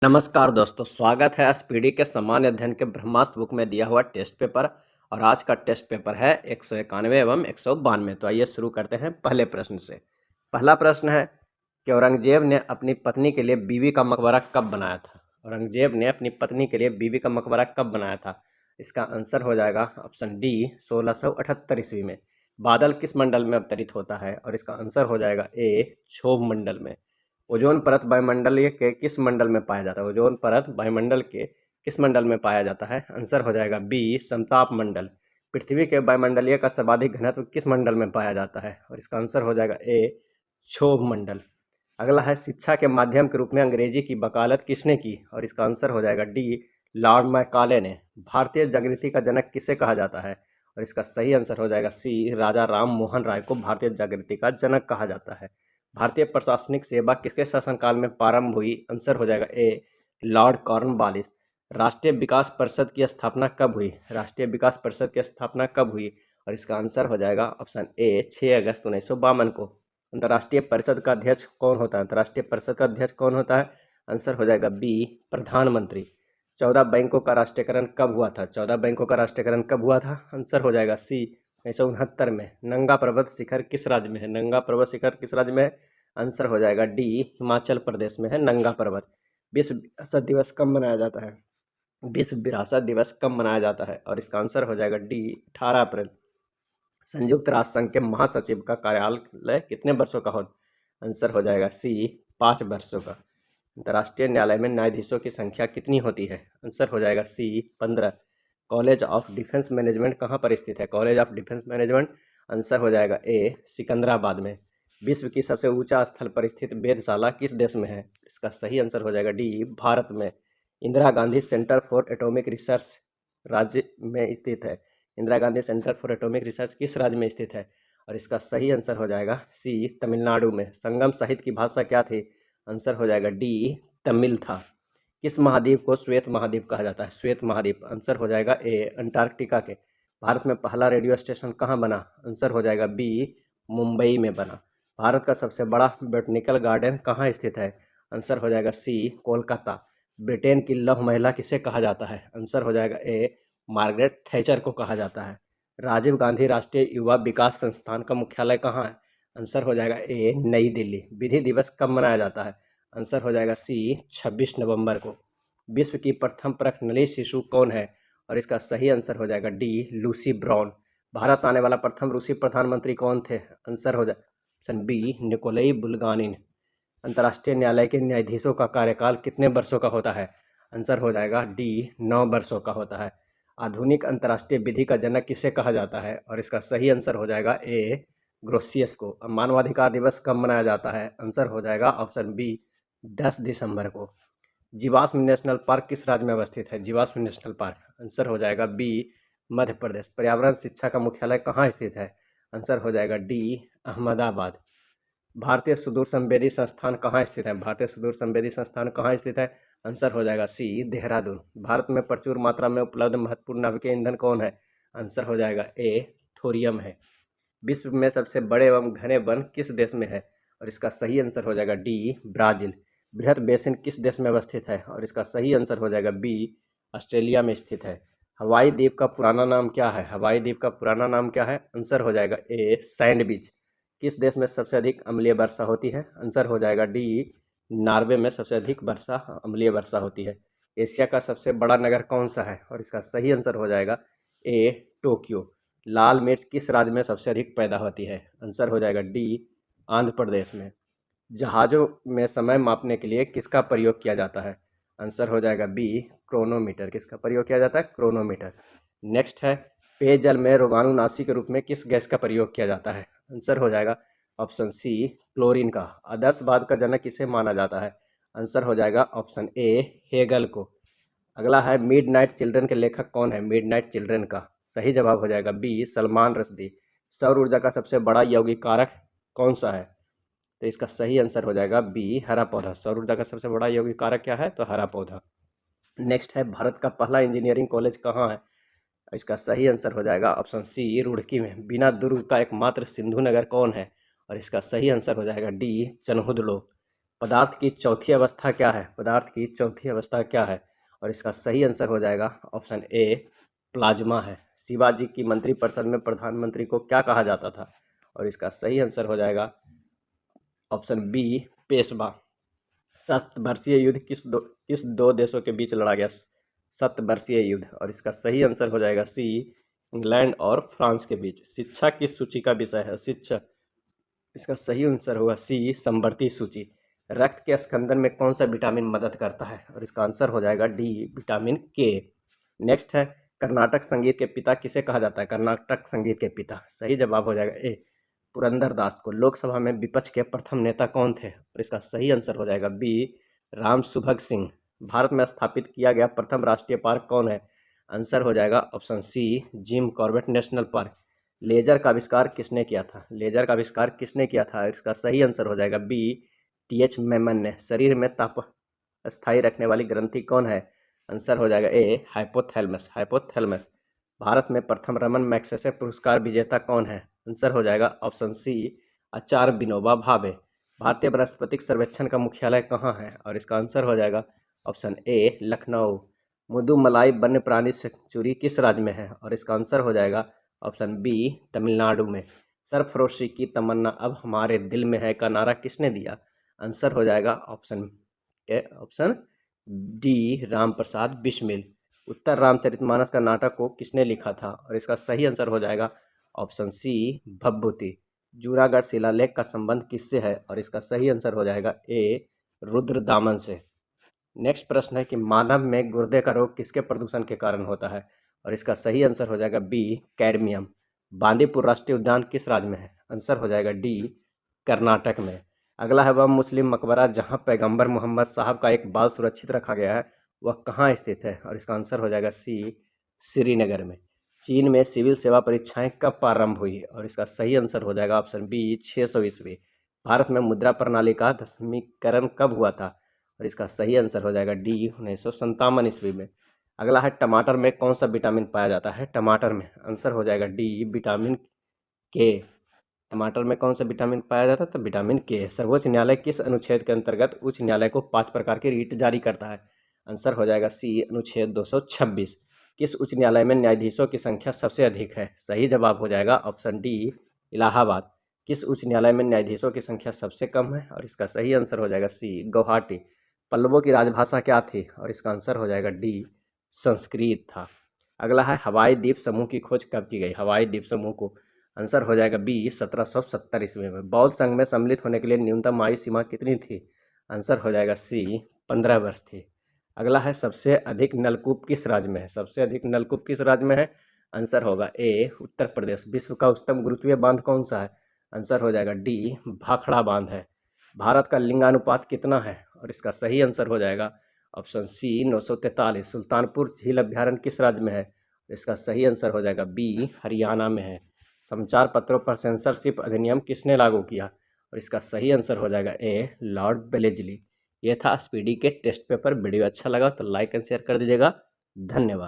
नमस्कार दोस्तों, स्वागत है एसपीडी के सामान्य अध्ययन के ब्रह्मास्त्र बुक में दिया हुआ टेस्ट पेपर। और आज का टेस्ट पेपर है 191 एवं 192। तो आइए शुरू करते हैं पहले प्रश्न से। पहला प्रश्न है कि औरंगजेब ने अपनी पत्नी के लिए बीवी का मकबरा कब बनाया था। औरंगजेब ने अपनी पत्नी के लिए बीवी का मकबरा कब बनाया था। इसका आंसर हो जाएगा ऑप्शन डी 1678 ईस्वी में। बादल किस मंडल में अवतरित होता है, और इसका आंसर हो जाएगा ए क्षोभ मंडल में। ओजोन परत वायुमंडलीय के किस मंडल में पाया जाता है। ओजोन परत वायुमंडल के किस मंडल में पाया जाता है। आंसर हो जाएगा बी समताप मंडल। पृथ्वी के वायुमंडलीय का सर्वाधिक घनत्व किस मंडल में पाया जाता है, और इसका आंसर हो जाएगा ए क्षोभ मंडल। अगला है शिक्षा के माध्यम के रूप में अंग्रेजी की वकालत किसने की, और इसका आंसर हो जाएगा डी लॉर्ड मैकाले ने। भारतीय जागृति का जनक किसे कहा जाता है, और इसका सही आंसर हो जाएगा सी राजा राम मोहन राय को भारतीय जागृति का जनक कहा जाता है। भारतीय प्रशासनिक सेवा किसके शासनकाल में प्रारंभ हुई। आंसर हो जाएगा ए लॉर्ड कॉर्नवालिस। राष्ट्रीय विकास परिषद की स्थापना कब हुई। राष्ट्रीय विकास परिषद की स्थापना कब हुई, और इसका आंसर हो जाएगा ऑप्शन ए 6 अगस्त 1952 को। अंतर्राष्ट्रीय परिषद का अध्यक्ष कौन होता है। अंतर्राष्ट्रीय परिषद का अध्यक्ष कौन होता है। आंसर हो जाएगा बी प्रधानमंत्री। 14 बैंकों का राष्ट्रीयकरण कब हुआ था। 14 बैंकों का राष्ट्रीयकरण कब हुआ था। आंसर हो जाएगा सी 1969 में। नंगा पर्वत शिखर किस राज्य में है। नंगा पर्वत शिखर किस राज्य में है। आंसर हो जाएगा डी हिमाचल प्रदेश में है नंगा पर्वत। विश्व विरासत दिवस कब मनाया जाता है। विश्व विरासत दिवस कब मनाया जाता है, और इसका आंसर हो जाएगा डी 18 अप्रैल। संयुक्त राष्ट्र संघ के महासचिव का कार्यालय कितने वर्षों का हो। आंसर हो जाएगा सी 5 वर्षों का। अंतर्राष्ट्रीय न्यायालय में न्यायाधीशों की संख्या कितनी होती है। आंसर हो जाएगा सी 15। कॉलेज ऑफ डिफेंस मैनेजमेंट कहाँ पर स्थित है। College of defence management answer हो जाएगा ए सिकंदराबाद में। विश्व की सबसे ऊंचा स्थल पर स्थित वेधशाला किस देश में है। इसका सही आंसर हो जाएगा डी भारत में। Indira Gandhi centre for atomic research राज्य में स्थित है। Indira Gandhi centre for atomic research किस राज्य में स्थित है, और इसका सही आंसर हो जाएगा सी तमिलनाडु में। संगम साहित्य की भाषा क्या थी। आंसर हो जाएगा डी तमिल था। किस महाद्वीप को श्वेत महाद्वीप कहा जाता है। श्वेत महाद्वीप आंसर हो जाएगा ए अंटार्कटिका के। भारत में पहला रेडियो स्टेशन कहाँ बना। आंसर हो जाएगा बी मुंबई में बना। भारत का सबसे बड़ा बोटनिकल गार्डन कहाँ स्थित है। आंसर हो जाएगा सी कोलकाता। ब्रिटेन की लौह महिला किसे कहा जाता है। आंसर हो जाएगा ए मार्गरेट थैचर को कहा जाता है। राजीव गांधी राष्ट्रीय युवा विकास संस्थान का मुख्यालय कहाँ है। आंसर हो जाएगा ए नई दिल्ली। विधि दिवस कब मनाया जाता है। आंसर हो जाएगा सी 26 नवंबर को। विश्व की प्रथम प्रश्नली शिशु कौन है, और इसका सही आंसर हो जाएगा डी लूसी ब्राउन। भारत आने वाला प्रथम रूसी प्रधानमंत्री कौन थे। आंसर हो जाए ऑप्शन बी निकोलाई बुल्गानिन। अंतर्राष्ट्रीय न्यायालय के न्यायाधीशों का कार्यकाल कितने वर्षों का होता है। आंसर हो जाएगा डी 9 वर्षों का होता है। आधुनिक अंतर्राष्ट्रीय विधि का जनक किसे कहा जाता है, और इसका सही आंसर हो जाएगा ए ग्रोसियस को। अब मानवाधिकार दिवस कब मनाया जाता है। आंसर हो जाएगा ऑप्शन बी 10 दिसंबर को। जीवाश्म नेशनल पार्क किस राज्य में अवस्थित है। जीवाश्म नेशनल पार्क आंसर हो जाएगा बी मध्य प्रदेश। पर्यावरण शिक्षा का मुख्यालय कहाँ स्थित है। आंसर हो जाएगा डी अहमदाबाद। भारतीय सुदूर संवेदी संस्थान कहाँ स्थित है। भारतीय सुदूर संवेदी संस्थान कहाँ स्थित है। आंसर हो जाएगा सी देहरादून। भारत में प्रचुर मात्रा में उपलब्ध महत्वपूर्ण नाभिकीय ईंधन कौन है। आंसर हो जाएगा ए थोरियम है। विश्व में सबसे बड़े एवं घने वन किस देश में है, और इसका सही आंसर हो जाएगा डी ब्राजील। बृहद बेसिन किस देश में अवस्थित है, और इसका सही आंसर हो जाएगा बी ऑस्ट्रेलिया में स्थित है। हवाई द्वीप का पुराना नाम क्या है। हवाई द्वीप का पुराना नाम क्या है। आंसर हो जाएगा ए सैंडविच। किस देश में सबसे अधिक अम्लीय वर्षा होती है। आंसर हो जाएगा डी नॉर्वे में सबसे अधिक वर्षा अम्लीय वर्षा होती है। एशिया का सबसे बड़ा नगर कौन सा है, और इसका सही आंसर हो जाएगा ए टोक्यो। लाल मिर्च किस राज्य में सबसे अधिक पैदा होती है। आंसर हो जाएगा डी आंध्र प्रदेश में। जहाज़ों में समय मापने के लिए किसका प्रयोग किया जाता है। आंसर हो जाएगा बी क्रोनोमीटर। किसका प्रयोग किया जाता है। क्रोनोमीटर। नेक्स्ट है पेयजल में रोगाणुनाशी के रूप में किस गैस का प्रयोग किया जाता है। आंसर हो जाएगा ऑप्शन सी क्लोरीन का। आदर्शवाद का जनक किसे माना जाता है। आंसर हो जाएगा ऑप्शन ए हेगल को। अगला है मिड नाइट चिल्ड्रन के लेखक कौन है। मिड नाइट चिल्ड्रन का सही जवाब हो जाएगा बी सलमान रश्दी। सौर ऊर्जा का सबसे बड़ा यौगिक कारक कौन सा है। तो इसका सही आंसर हो जाएगा बी हरा पौधा। सौर ऊर्जा का सबसे बड़ा यौगिक कारक क्या है, तो हरा पौधा। नेक्स्ट है भारत का पहला इंजीनियरिंग कॉलेज कहाँ है। इसका सही आंसर हो जाएगा ऑप्शन सी रुड़की में। बिना दुर्ग का एकमात्र सिंधु नगर कौन है, और इसका सही आंसर हो जाएगा डी चनहुदलो। पदार्थ की चौथी अवस्था क्या है? पदार्थ की चौथी अवस्था क्या है? और इसका सही आंसर हो जाएगा ऑप्शन ए प्लाज्मा है। शिवाजी की मंत्रिपरिषद में प्रधानमंत्री को क्या कहा जाता था? और इसका सही आंसर हो जाएगा ऑप्शन बी पेशवा। सप्तवर्षीय युद्ध किस दो देशों के बीच लड़ा गया? सप्तवर्षीय युद्ध। और इसका सही आंसर हो जाएगा सी इंग्लैंड और फ्रांस के बीच। शिक्षा किस सूची का विषय है? शिक्षा। इसका सही आंसर होगा सी समवर्ती सूची। रक्त के स्कंदन में कौन सा विटामिन मदद करता है? और इसका आंसर हो जाएगा डी विटामिन के। नेक्स्ट है कर्नाटक संगीत के पिता किसे कहा जाता है? कर्नाटक संगीत के पिता। सही जवाब हो जाएगा ए पुरंदर दास को। लोकसभा में विपक्ष के प्रथम नेता कौन थे? और इसका सही आंसर हो जाएगा बी राम सुभग सिंह। भारत में स्थापित किया गया प्रथम राष्ट्रीय पार्क कौन है? आंसर हो जाएगा option C Jim Corbett National Park. Laser का आविष्कार किसने किया था? लेजर का आविष्कार किसने किया था? इसका सही आंसर हो जाएगा बी टी.एच. मेमन ने। शरीर में ताप स्थायी रखने वाली ग्रंथि कौन है? आंसर हो जाएगा ए हाइपोथैलेमस। हाइपोथैलेमस। भारत में प्रथम रमन मैग्सेसे पुरस्कार विजेता कौन है? आंसर हो जाएगा ऑप्शन सी आचार्य विनोबा भावे। भारतीय वनस्पतिक सर्वेक्षण का मुख्यालय कहाँ है? और इसका आंसर हो जाएगा ऑप्शन ए लखनऊ। मुदुमलाई वन्य प्राणी सेंचुरी किस राज्य में है? और इसका आंसर हो जाएगा ऑप्शन बी तमिलनाडु में। सरफरोशी की तमन्ना अब हमारे दिल में है का नारा किसने दिया? आंसर हो जाएगा ऑप्शन डी राम प्रसाद बिस्मिल। उत्तर रामचरितमानस का नाटक को किसने लिखा था? और इसका सही आंसर हो जाएगा ऑप्शन सी भभूति। जूनागढ़ शिलालेख का संबंध किससे है? और इसका सही आंसर हो जाएगा ए रुद्रदामन से। नेक्स्ट प्रश्न है कि मानव में गुर्दे का रोग किसके प्रदूषण के कारण होता है? और इसका सही आंसर हो जाएगा बी कैडमियम। बांदीपुर राष्ट्रीय उद्यान किस राज्य में है? आंसर हो जाएगा डी कर्नाटक में। अगला है वह मुस्लिम मकबरा जहां पैगंबर मोहम्मद साहब का एक बाल सुरक्षित रखा गया है, वह कहाँ स्थित है? और इसका आंसर हो जाएगा सी श्रीनगर में। चीन में सिविल सेवा परीक्षाएं कब प्रारंभ हुई? और इसका सही आंसर हो जाएगा ऑप्शन बी 600 ईस्वी। भारत में मुद्रा प्रणाली का दशमीकरण कब हुआ था? और इसका सही आंसर हो जाएगा डी 1957 ईस्वी में। अगला है टमाटर में कौन सा विटामिन पाया जाता है? टमाटर में आंसर हो जाएगा डी विटामिन के। टमाटर में कौन सा विटामिन पाया जाता है? तो विटामिन के। सर्वोच्च न्यायालय किस अनुच्छेद के अंतर्गत उच्च न्यायालय को 5 प्रकार की रीट जारी करता है? आंसर हो जाएगा सी अनुच्छेद 226। किस उच्च न्यायालय में न्यायाधीशों की संख्या सबसे अधिक है? सही जवाब हो जाएगा ऑप्शन डी इलाहाबाद। किस उच्च न्यायालय में न्यायाधीशों की संख्या सबसे कम है? और इसका सही आंसर हो जाएगा सी गुवाहाटी। पल्लवों की राजभाषा क्या थी? और इसका आंसर हो जाएगा डी संस्कृत था। अगला है हवाई द्वीप समूह की खोज कब की गई? हवाई द्वीप समूह को आंसर हो जाएगा बी 1770 ईस्वी में। बौद्ध संघ में सम्मिलित होने के लिए न्यूनतम आयु सीमा कितनी थी? आंसर हो जाएगा सी 15 वर्ष थी। अगला है सबसे अधिक नलकूप किस राज्य में है? सबसे अधिक नलकूप किस राज्य में है? आंसर होगा ए उत्तर प्रदेश। विश्व का उच्चतम गुरुत्वीय बांध कौन सा है? आंसर हो जाएगा डी भाखड़ा बांध है। भारत का लिंगानुपात कितना है? और इसका सही आंसर हो जाएगा ऑप्शन सी 943। सुल्तानपुर झील अभ्यारण्य किस राज्य में है? इसका सही आंसर हो जाएगा बी हरियाणा में है। समाचार पत्रों पर सेंसरशिप अधिनियम किसने लागू किया? और इसका सही आंसर हो जाएगा ए लॉर्ड बेलेजली। ये था स्पीडी के टेस्ट पेपर। वीडियो अच्छा लगा तो लाइक एंड शेयर कर दीजिएगा। धन्यवाद।